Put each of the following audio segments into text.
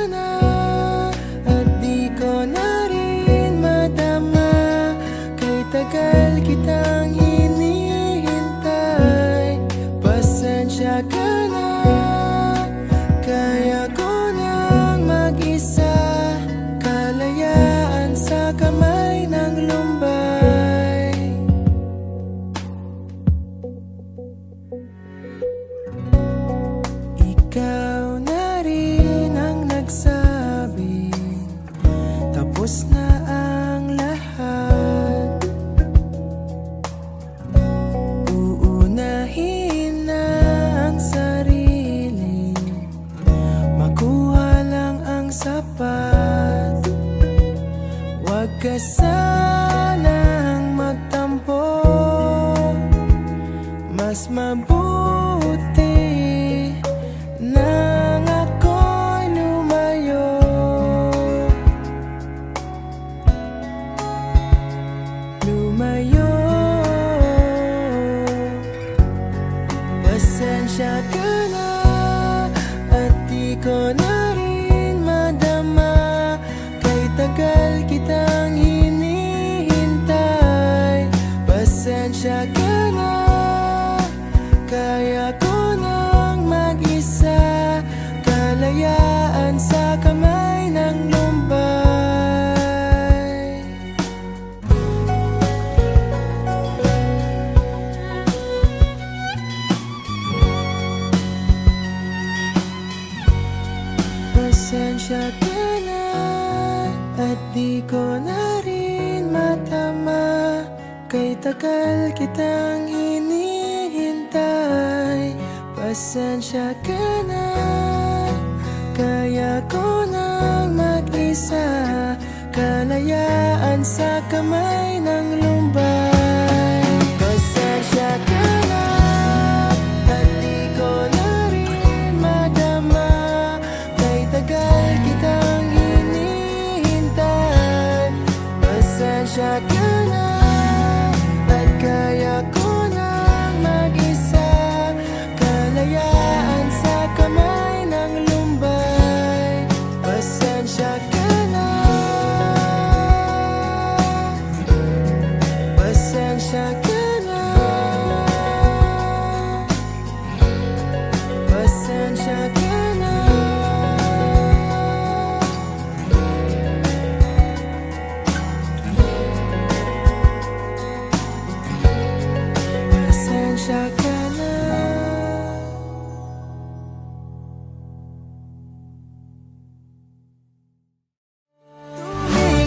na at di ko na rin madama. Kay tagal kitang hinihintay, pasensya ka na. Kaya ko nang mag-isa, kalayaan sa kamay ng lumbay. Ikaw na rin ang nagsabi, tapos na ang lahat. Uunahin na ang sarili, makuha lang ang sapat. Huwag ka sanang magtampo, mas mabuti nang ako'y lumayo. Lumayo. Pasensya ka na at di ko na rin madama. Kay tagal kitang hinihintay, pasensya ka na. Kaya ko nang mag-isa, kalayaan sa kamay ng lumbay. Pasensya ka na at di ko na rin matama. Kay tagal kitang hinihintay, pasensya ka na. Kaya ko nang mag-isa, kalayaan sa kamay ng lumbay. Pasensya ka na at di ko na rin madama. Kay tagal kitang hinihintay, pasensya ka na. At kaya ko nang mag-isa, kalayaan sa kamay ng lumbay. Pasensya ka na. Pasensya ka na. Pasensya ka na. Pasensya ka na.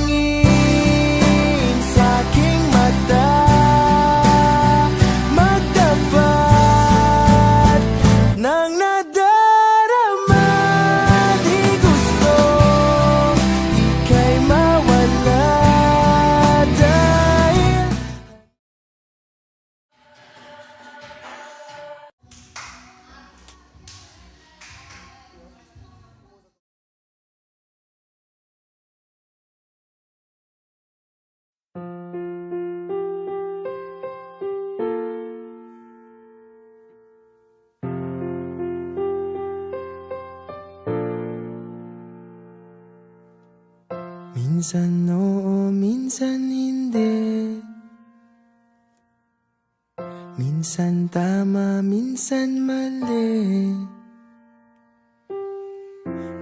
Tumingin sa aking mata, magtapat ng nadarama. Di gusto ika'y mawala dahil minsan oo, minsan hindi. Minsan tama, minsan mali.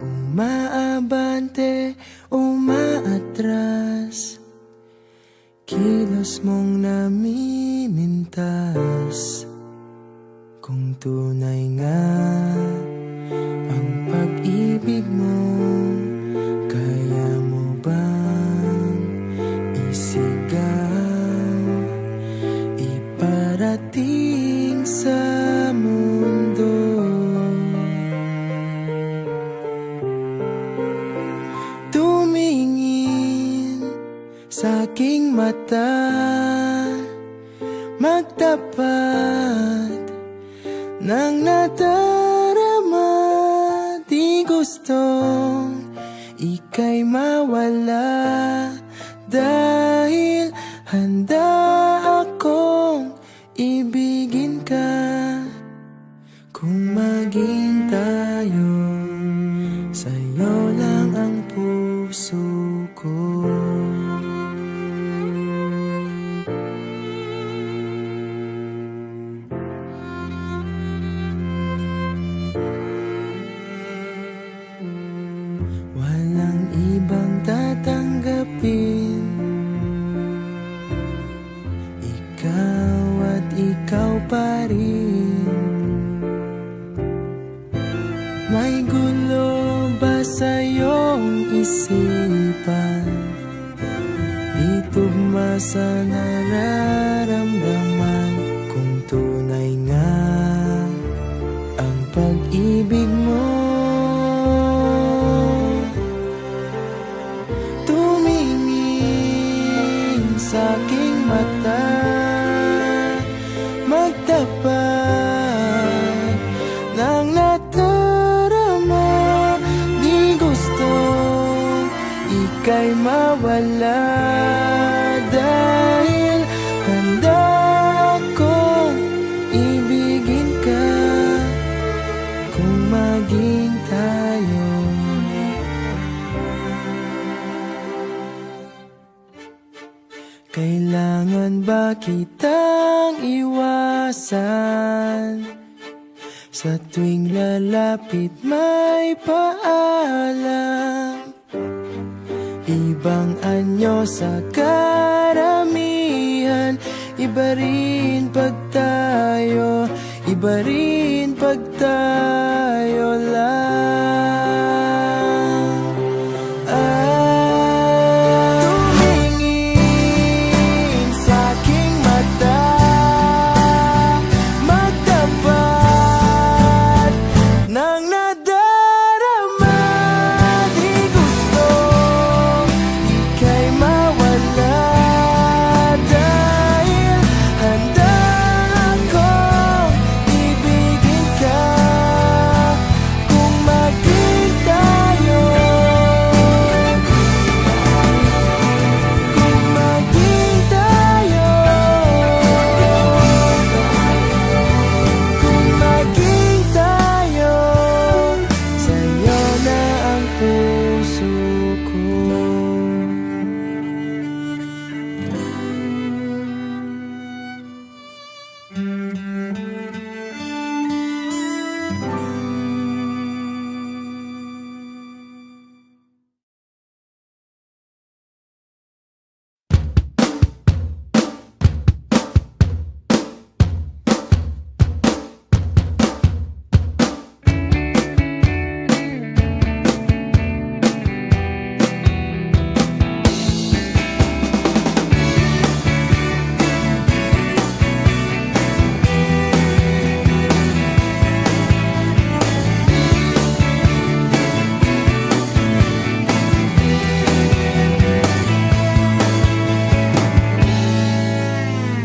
Umaabante, umaatras. Kilos mong namimintas. Kung tunay nga ang pag-ibig mo, kaya mo bang isigaw, iparating sa mundo? Tumingin sa aking mata, magtapat ng nadarama. Di gustong ika'y mawala dahil handa akong ibigin ka. Kung maging tayo, sa'yo lang walang ibang tatanggapin. Ikaw at ikaw pa rin. May gulo ba sa iyong isipan? Di tugma sa nararamdaman. Kung tunay nga ang pag-ibig mo, tumingin sa aking mata, magtapat ng nadarama. Di gusto ika'y mawala, dahil handa akong ibigin ka kung maging tayo. Kailangan ba kitang iwasan? Sa tuwing lalapit may paalam. Ibang anyo sa karamihan. Iba rin pag tayo, iba rin pag tayo lang. Tumingin sa aking mata, magtapat ng nadarama. Di gusto ika'y mawala, dahil handa akong ibigin ka kung maging tayo. Kung maging tayo, kung maging tayo, sa'yo na ang puso ko.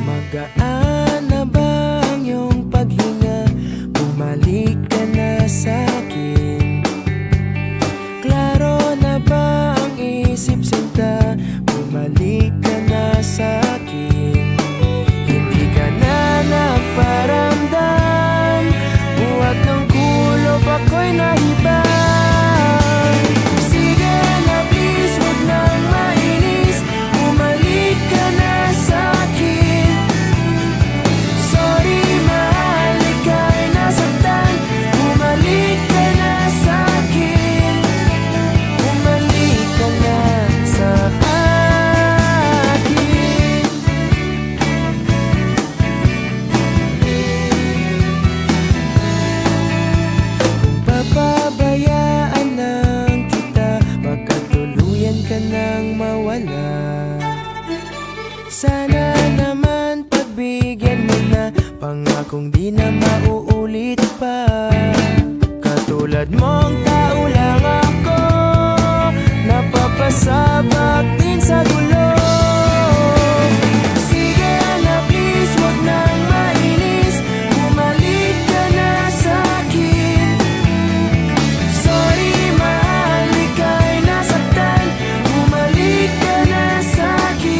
Magaan na ba ang iyong paghinga? Bumalik ka na sa'kin. Klaro na ba ang isip sinta? Bumalik ka na sa'kin. Hindi ka na nagparamdam, buhat ng kulop ako'y nahibang. Sige na please, huwag nang mainis, bumalik ka na sa'kin. Sorry mahal, ika'y nasaktan, bumalik ka na sa'kin. Bumalik ka na sa akin. Kung papabayaan lang kita, baka tuluyan ka nang mawala. Sana naman pagbigyan mo na, pangakong di na mauulit pa. Katulad mong tao lang ako, napapasabak din sa gulo. Sige na please, huwag nang mainis, bumalik ka na sa'kin. Sorry mahal, ika'y nasaktan, bumalik ka na sa'kin.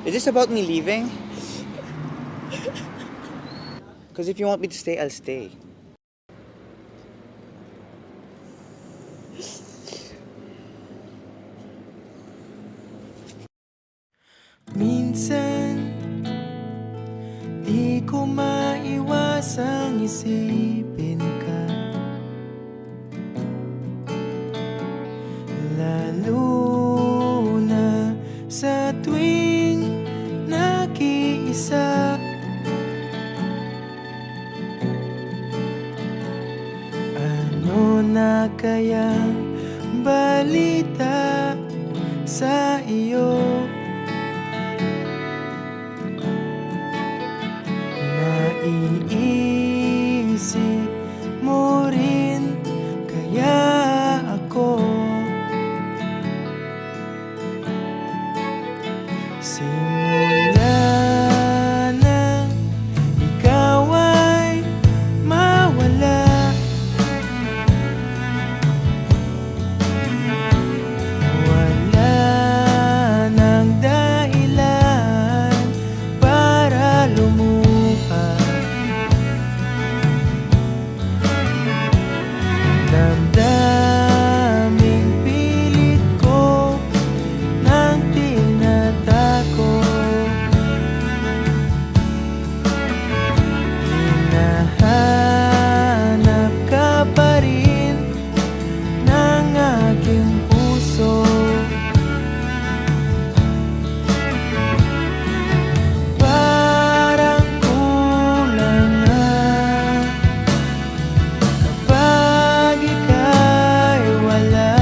Is this about me leaving? Because if you want me to stay, I'll stay. Minsan, di ko maiwasang isipin ka, lalo na sa tuwing nag-iisa. Ano na kayang balita sa iyo? Naiisip mo rin kaya ako? Simula na ikaw ay mawala, wala nang dahilan para lumuha. Damdaming pilit ko nang tinatako, hinahanap ka pa rin ng aking puso. Parang kulang na kapag ika'y wala,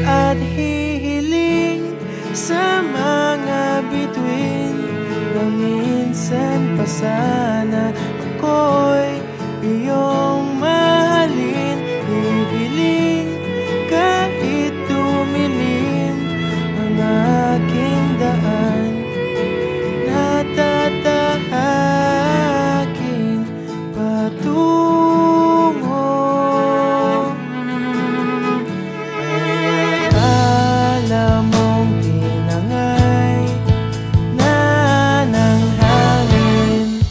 at hihiling sa mga bituin na minsan pa sana ako'y iyong mahalin. Hihiling kahit tumilim ang aking daan, natatahakin patungo. Ay akala mong tinangay na ng hangin.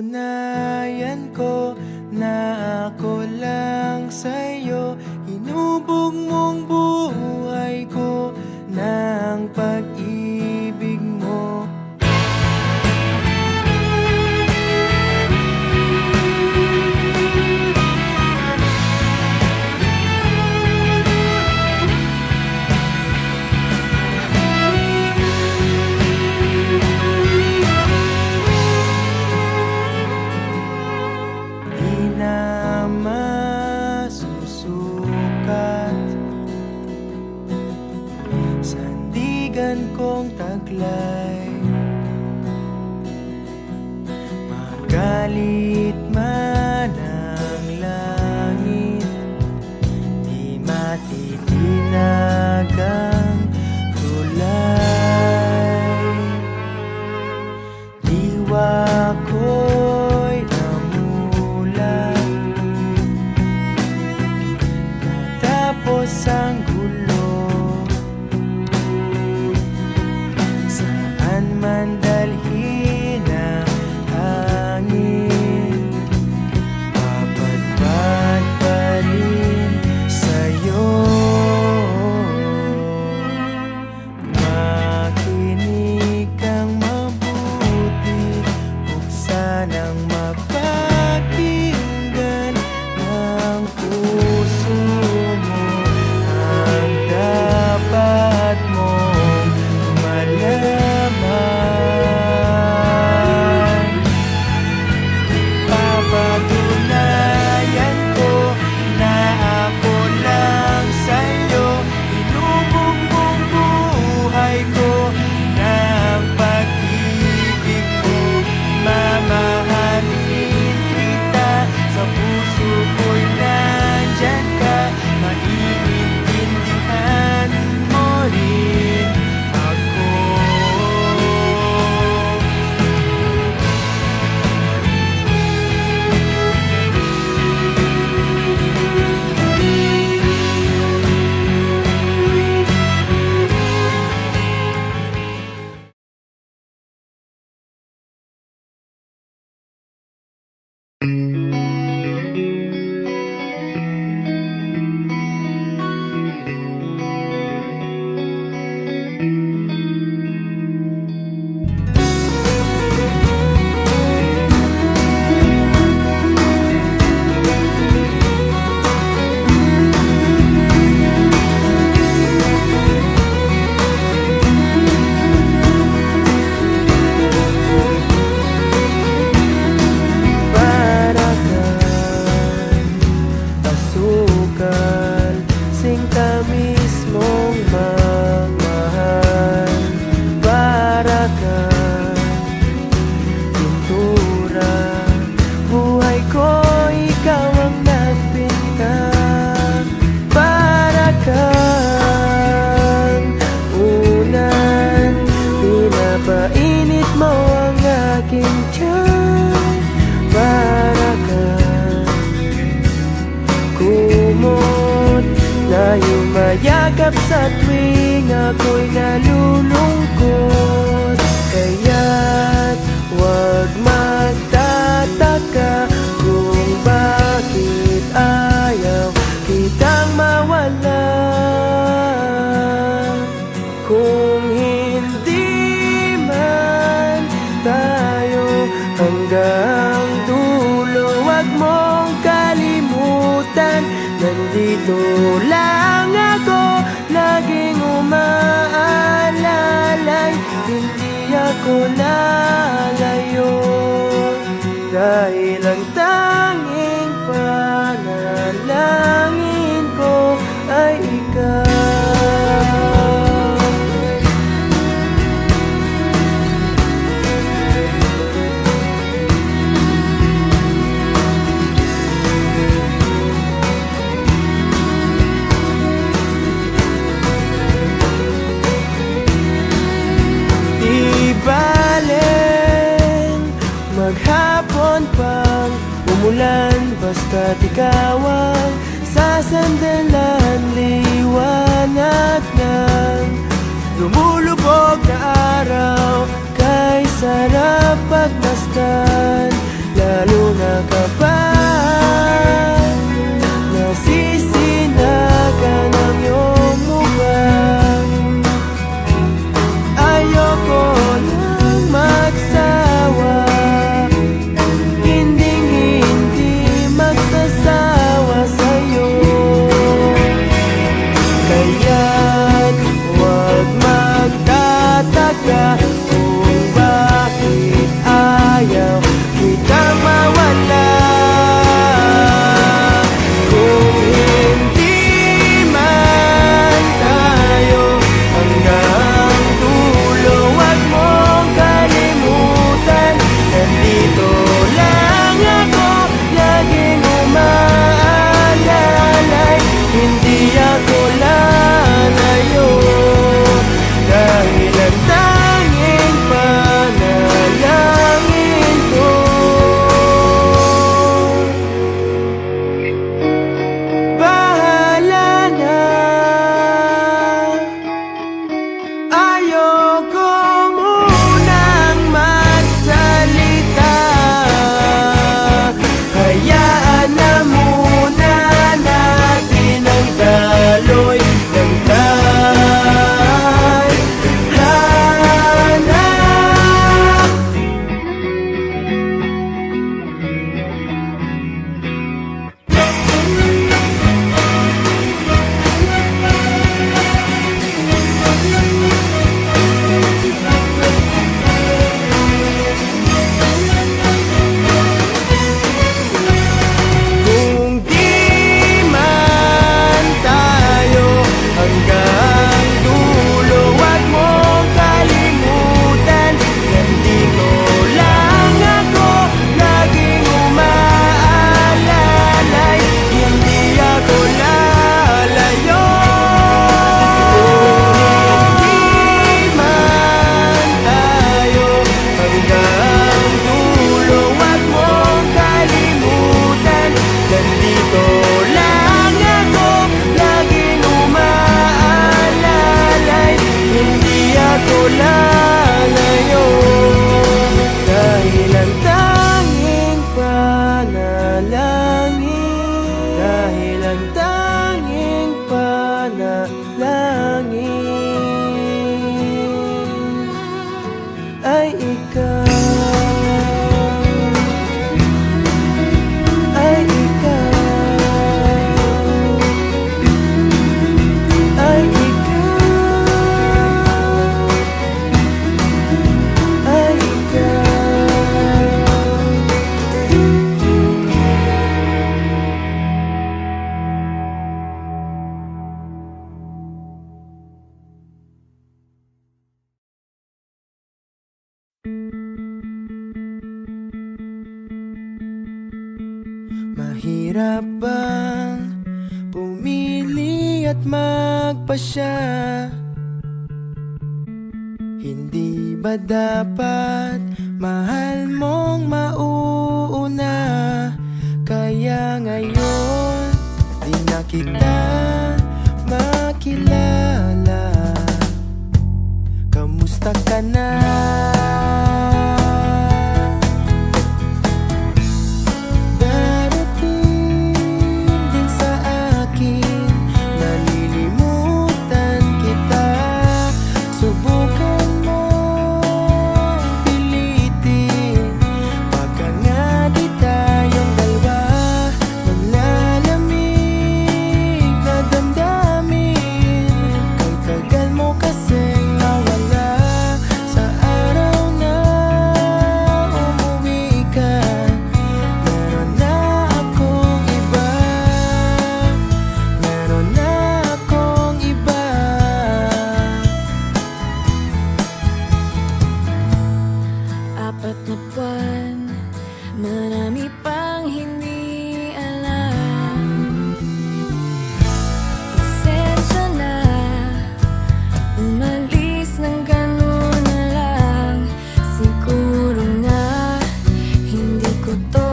Napatunayan ko na ako lang sa'yo. Hinubog mong buhay ko ng pag-ibig mo. Kong taglay, magalit man ang langit, di matitinag ang tulay. Diwa ko'y namulat, natapos ang man dalhin ang hangin, papadpad pa rin sa'yo. Makinig kang mabuti, buksan ang mapakinggan ng puso mo ang dapat mong malaman. Patunayan ko na ako lang sa'yo. Hinubog mong buhay ko ng pag-ibig mo. Mamahalin kita, sa puso ko'y nandyan ka. Maiintindihan mo rin ako. Mayakap sa tuwing ako'y nalulungkot. Kaya't huwag magtataka kung bakit ayaw kitang mawala. Kung hindi man tayo hanggang dulo, huwag mong kalimutan, nandito lang ako, laging umaalalay. Hindi ako lalayo, dahil ang tanging panalangin ko ay ikaw. Maghapon pang umulan, basta't ikaw ang sasandalan. Liwanag ng lumulubog na araw, kay sarap pagmasdan. Mahirap bang pumili at magpasya? Hindi ba dapat mahal mong mauuna? Kaya ngayon di na kita makilala. Kamusta ka na? Apat na buwan, marami pang hindi alam. Pasensya na, umalis ng ganun na lang. Siguro nga, hindi ko to